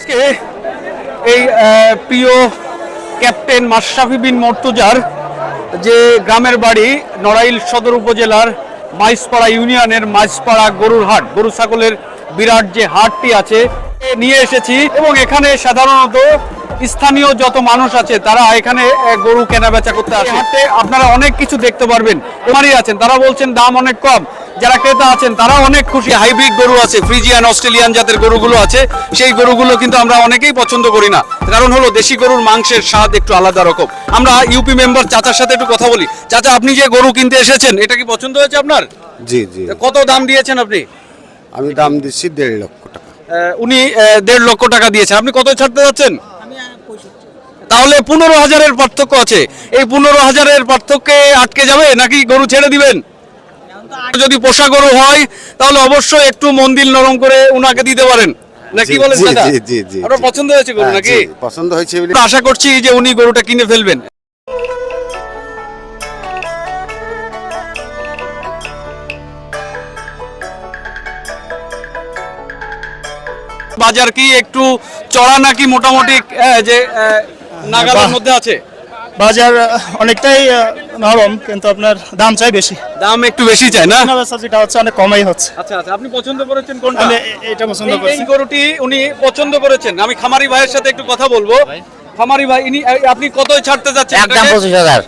আজকে এই প্রিয় ক্যাপ্টেন মাশরাফি বিন মর্তুজার যে গ্রামের বাড়ি নড়াইল সদর উপজেলার মাইজপাড়া ইউনিয়নের মাইজপাড়া গরুর হাট, গরু ছাগলের বিরাট যে হাটটি আছে নিয়ে এসেছি। এবং এখানে সাধারণত স্থানীয় যত মানুষ আছে তারা এখানে গরু কেনা বেচা করতে আসে। হাটে আপনারা অনেক কিছু দেখতে পারবেন। এমারই আছেন, তারা বলছেন দাম অনেক কম। যারা ক্রেতা আছেন তারা অনেক খুশি। হাইব্রিড গরু আছে, ফ্রিজিয়ান অস্ট্রেলিয়ান জাতের গরুগুলো আছে, সেই গরুগুলো কিন্তু আমরা অনেকেই পছন্দ করি না। কারণ হলো দেশি গরুর মাংসের স্বাদ একটু আলাদা রকম। আমরা ইউপি মেম্বার চাচার সাথে একটু কথা বলি। চাচা, আপনি যে গরু কিনতে এসেছেন এটা কি পছন্দ হয়েছে আপনার? জি জি। কত দাম দিয়েছেন আপনি? আমি দাম দিচ্ছি 1.5 লক্ষ টাকা। উনি 1.5 লক্ষ টাকা দিয়েছেন। আপনি কত ছাড়তে যাচ্ছেন? তাহলে 15,000-এর পার্থক্য আছে। এই 15,000-এর পার্থক্যে আটকে যাবে নাকি গরু ছেড়ে দিবেন? যদি পোষা গরু হয় তাহলে অবশ্যই একটু মন দিল নরম করে উনাকে দিতে পারেন, নাকি বলেন দাদা? জি জি জি। আপনার পছন্দ হয়েছে গরু নাকি? পছন্দ হয়েছে বলে আশা করছি যে উনি গরুটা কিনে ফেলবেন। বাজার কি একটু চড়া নাকি মোটামুটি যে নাগালের মধ্যে আছে? বাজার অনেকটাই নরম, কিন্তু আপনার দাম চাই বেশি। দাম একটু বেশি চাই না? যেটা হচ্ছে অনেক কমই হচ্ছে। আচ্ছা আচ্ছা, আপনি পছন্দ করেছেন কোনটা? আমি এটা পছন্দ এই করছি। গরুটি উনি পছন্দ করেছেন। আমি খামারি ভাইয়ের সাথে একটু কথা বলবো। খামারি ভাই, আপনি কত ছাড়তে যাচ্ছেন? একদম 25,000।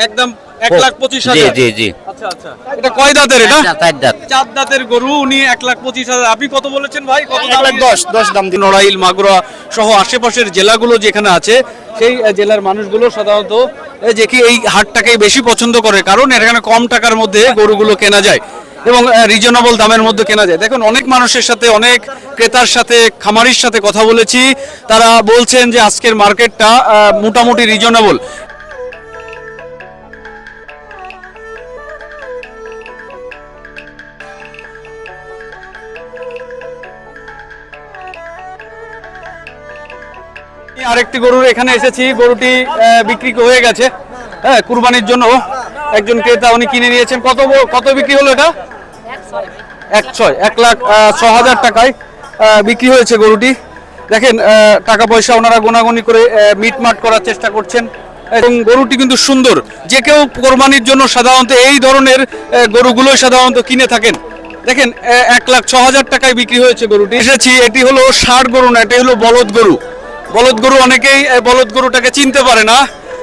একদম 1,25,000। জি জি। আচ্ছা আচ্ছা, এটা কয় দাঁতের? এটা 4 দাঁত। 4 দাঁতের গরু। উনি 1,25,000। আপনি কত বলেছেন ভাই? কত? 1,10,10 দাম দিন। নড়াইল, মাগুরা সহ আশেপাশের জেলাগুলো যেখানে আছে সেই জেলার মানুষগুলো সাধারণত যে কি এই হাটটাকেই বেশি পছন্দ করে, কারণ এখানে কম টাকার মধ্যে গরুগুলো কেনা যায় এবং রিজনেবল দামের মধ্যে কেনা যায়। দেখুন, অনেক মানুষের সাথে, অনেক ক্রেতার সাথে, খামারির সাথে কথা বলেছি। তারা বলছেন যে আজকের মার্কেটটা মোটামুটি রিজনেবল। আরেকটি গরুর এখানে এসেছি, গরুটি বিক্রি হয়ে গেছে হ্যাঁ কুরবানির জন্য। একজন ক্রেতা উনি কিনে নিয়েছেন। কত বিক্রি হলো এটা? 1,06,000 টাকায় বিক্রি হয়েছে গরুটি। দেখেন টাকা পয়সা ওনারা গোনাগুনি করে মিটমাট করার চেষ্টা করছেন এবং গরুটি কিন্তু সুন্দর। যে কেউ কোরবানির জন্য সাধারণত এই ধরনের গরুগুলোই সাধারণত কিনে থাকেন। দেখেন 1,06,000 টাকায় বিক্রি হয়েছে গরুটি। এসেছি, এটি হলো ষাঁড় গরু না, এটি হলো বলদ গরু। বলদ গরু, অনেকেই বলদ গরুটাকে চিনতে পারে না।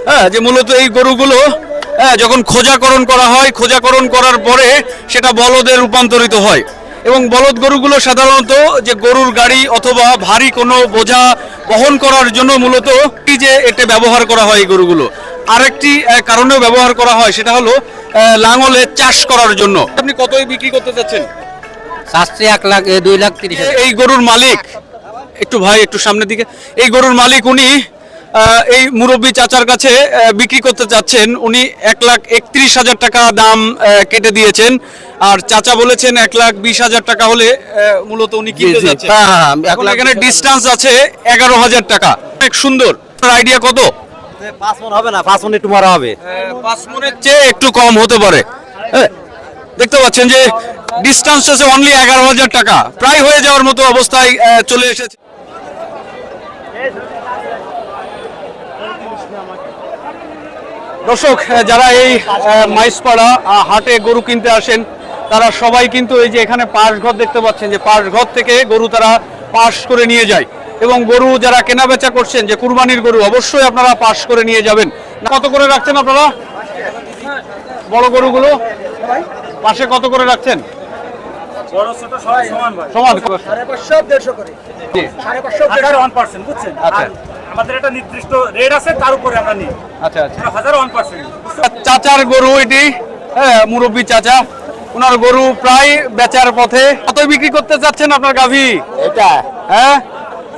হ্যাঁ, যে মূলত এই গরুগুলো যখন খোঁজাকরণ করা হয়, খোঁজাকরণ করার পরে সেটা বলদে রূপান্তরিত হয়। এবং বলদ গরুগুলো সাধারণত যে গরুর গাড়ি অথবা ভারী কোনো বোঝা বহন করার জন্য মূলত এই যে এটা ব্যবহার করা হয় এই গরুগুলো। আরেকটি কারণেও ব্যবহার করা হয়, সেটা হলো লাঙলে চাষ করার জন্য। আপনি কতই বিক্রি করতে চাচ্ছেন? 2,30,000। এই গরুর মালিক একটু ভাই একটু সামনের দিকে। এই গরুর মালিক উনি এই মুরব্বী চাচার কাছে বিক্রি করতে চাচ্ছেন। উনি 1,31,000 টাকা দাম কেটে দিয়েছেন, আর চাচা বলেছেন 1,20,000 টাকা হলে মূলত উনি কিনতে যাচ্ছেন। এখন এখানে ডিসটেন্স আছে 11,000 টাকা। অনেক সুন্দর। আইডিয়া কত? 5 মণ হবে না, 5 মণ একটু মারা হবে। 5 মণের চেয়ে একটু কম হতে পারে। দেখতে পাচ্ছেন যে ডিসটেন্স আছে অনলি 11,000 টাকা, প্রায় হয়ে যাওয়ার মতো অবস্থায় চলে এসেছে। দর্শক, যারা এই মাইজপাড়া হাটে গরু কিনতে আসেন তারা সবাই কিন্তু এই যে এখানে পাশ ঘর দেখতে পাচ্ছেন, যে পাশ ঘর থেকে গরু তারা পাশ করে নিয়ে যায়। এবং গরু যারা কেনা বেচা করছেন, যে কুরবানির গরু, অবশ্যই আপনারা পাশ করে নিয়ে যাবেন। কত করে রাখছেন আপনারা বড় গরুগুলো? পাশে কত করে রাখছেন? সমান 550-150 করে। 150 বুঝছেন? আচ্ছা, আমাদের একটা নির্দিষ্ট রেট আছে, তার উপরে আমরা নিই। আচ্ছা আচ্ছা। 1,000-1%। চাচার গরু এটি, হ্যাঁ মুরব্বী চাচা, ওনার গরু প্রায় বেচার পথে। কত বিক্রি করতে চাচ্ছেন আপনার গাভী? এটা হ্যাঁ,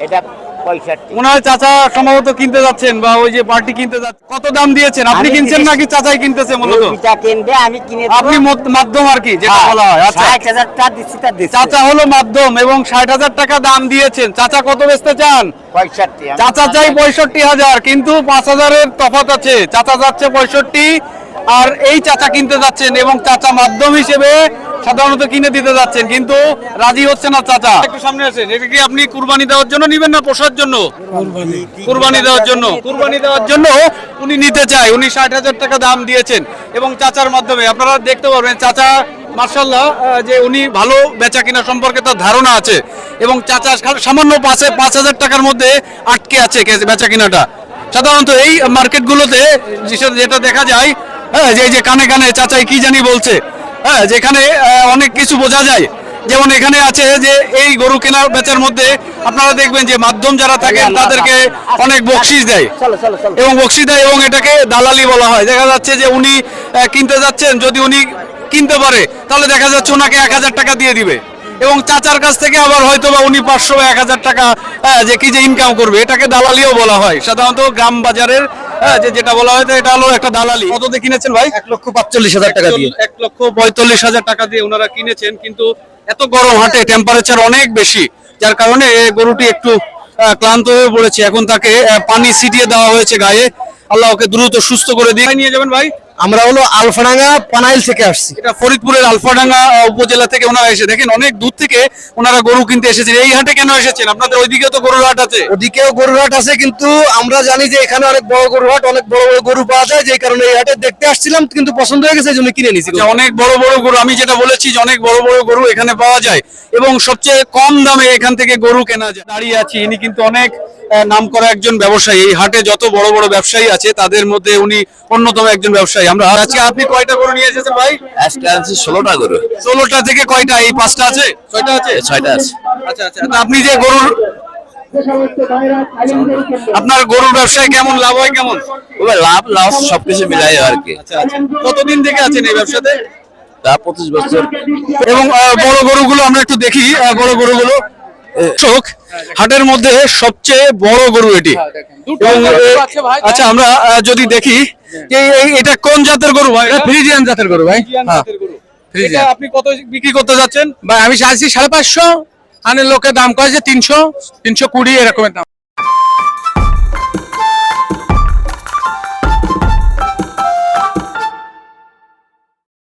এটা 65। মনে হয় চাচা সম্ভবত কিনতে যাচ্ছেন, বা ওই যে পার্টি কিনতে যাচ্ছেন। কত দাম দিয়েছেন? আপনি কিনছেন নাকি চাচাই কিনতেছে? মূলত এটা কিনবে, আমি কিনে দেব। আপনি মাধ্যম আর কি, যেটা বলা হয়। আচ্ছা, 60,000 টাকা দিচ্ছি, তা দিচ্ছি। চাচা হলো মাধ্যম এবং 60,000 টাকা দাম দিয়েছেন। চাচা কত বেচতে চান? 65। চাচা চাই 65,000, কিন্তু 5,000-এর তফাৎ আছে। চাচা যাচ্ছে 65 আর এই চাচা কিনতে যাচ্ছেন, এবং চাচা মাধ্যম হিসেবে সাধারণত কিনে দিতে যাচ্ছেন, কিন্তু রাজি হচ্ছে না চাচা। একটু সামনে আসেন। এটা কি আপনি কুরবানি দেওয়ার জন্য নিবেন না পোষার জন্য? কুরবানি দেওয়ার জন্য। কুরবানি দেওয়ার জন্য উনি নিতে চায়। উনি 60,000 টাকা দাম দিয়েছেন এবং চাচার মাধ্যমে আপনারা দেখতে পারবেন চাচা মার্শাল্লাহ যে উনি ভালো বেচা কিনা সম্পর্কে তার ধারণা আছে এবং চাচা সামান্য 5,000 টাকার মধ্যে আটকে আছে বেচা কিনাটা। সাধারণত এই মার্কেটগুলোতে যেটা দেখা যায়, হ্যাঁ, যে কানে কানে চাচাই কি জানি বলছে, হ্যাঁ, যেখানে অনেক কিছু বোঝা যায়। যেমন এখানে আছে যে এই গরু কেনা বেচার মধ্যে আপনারা দেখবেন যে মাধ্যম যারা থাকেন তাদেরকে অনেক বকশিশ দেয় চলো চলো চলো এবং বকশিশ দেয় এবং এটাকে দালালি বলা হয়। দেখা যাচ্ছে যে উনি কিনতে যাচ্ছেন, যদি উনি কিনতে পারে তাহলে দেখা যাচ্ছে ওনাকে 1,000 টাকা দিয়ে দিবে এবং চাচার কাছ থেকে আবার হয়তো বা উনি 500 বা 1,000 টাকা যে কি যে ইনকাম করবে, এটাকে দালালিও বলা হয়। সাধারণত গ্রাম বাজারের যেটা বলা হয় এটা হলো একটা দালালি। কত দিয়ে কিনেছেন ভাই? 1,45,000 টাকা দিয়ে। 1,45,000 টাকা দিয়ে ওনারা কিনেছেন, কিন্তু এত গরম হাটে টেম্পারেচার অনেক বেশি, যার কারণে গরুটি একটু ক্লান্ত হয়ে পড়েছে। এখন তাকে পানি ছিটিয়ে দেওয়া হয়েছে গায়ে। আল্লাহ ওকে দ্রুত সুস্থ করে দিয়ে নিয়ে যাবেন ভাই। আমরা হলো আলফাডাঙ্গা পানাইল থেকে আসছি। এটা ফরিদপুরের আলফাডাঙ্গা উপজেলা থেকে ওনারা এসে, দেখেন অনেক দূর থেকে ওনারা গরু কিনতে এসেছেন। এই হাটে কেন এসেছেন? আপনাদের ওইদিকেও তো গরুর হাট আছে। ওদিকেও গরুর হাট আছে, কিন্তু আমরা জানি যে এখানে অনেক বড় গরুর হাট, অনেক বড় বড় গরু পাওয়া যায়, যে কারণে এই হাটে দেখতে আসছিলাম, কিন্তু পছন্দ হয়ে গেছে এই জন্য কিনে নিয়েছি। আচ্ছা, অনেক বড় বড় গরু, আমি যেটা বলেছি যে অনেক বড় বড় গরু এখানে পাওয়া যায় এবং সবচেয়ে কম দামে এখান থেকে গরু কেনা যায়। দাঁড়িয়ে আছি, ইনি কিন্তু অনেক নামকরা একজন ব্যবসায়ী। এই হাটে যত বড় বড় ব্যবসায়ী আছে তাদের মধ্যে উনি অন্যতম একজন ব্যবসায়ী। আমরা আজকে, আপনি কয়টা গরু নিয়ে এসেছেন ভাই? আজকে আছে 16টা গরু। 16টা থেকে কয়টা? এই 5টা আছে, 6টা আছে? 6টা আছে। আচ্ছা আচ্ছা। তা আপনি যে গরুর, আপনার গরুর ব্যবসায় কেমন লাভ হয় কেমন? ওই লাভ লস সবকিছু মিলাই আর কি। আচ্ছা আচ্ছা। কতদিন থেকে আছেন এই ব্যবসাতে? তা 25 বছর। এবং বড় গরুগুলো আমরা একটু দেখি, বড় গরুগুলো চোখ হাটের মধ্যে সবচেয়ে বড় গরু এটি। এবং, আচ্ছা আমরা যদি দেখি যে এটা কোন জাতের গরু ভাই? ফ্রিজিয়ান জাতের গরু ভাই। এটা আপনি কত বিক্রি করতে যাচ্ছেন? ভাই আমি চাইছি 550, আনের লোকে দাম কয়েছে 300, 320 এরকমের দাম।